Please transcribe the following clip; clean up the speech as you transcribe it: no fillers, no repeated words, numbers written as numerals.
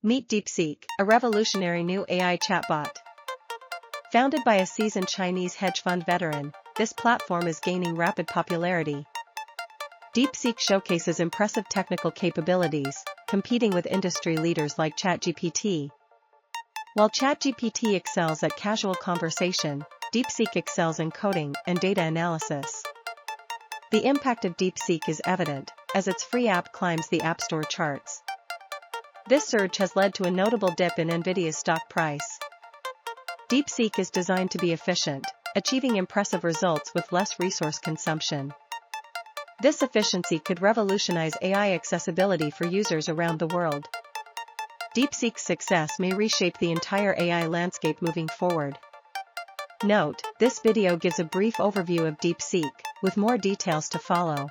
Meet DeepSeek, a revolutionary new AI chatbot. Founded by a seasoned Chinese hedge fund veteran, this platform is gaining rapid popularity. DeepSeek showcases impressive technical capabilities, competing with industry leaders like ChatGPT. While ChatGPT excels at casual conversation, DeepSeek excels in coding and data analysis. The impact of DeepSeek is evident, as its free app climbs the App Store charts. This surge has led to a notable dip in Nvidia's stock price. DeepSeek is designed to be efficient, achieving impressive results with less resource consumption. This efficiency could revolutionize AI accessibility for users around the world. DeepSeek's success may reshape the entire AI landscape moving forward. Note, this video gives a brief overview of DeepSeek, with more details to follow.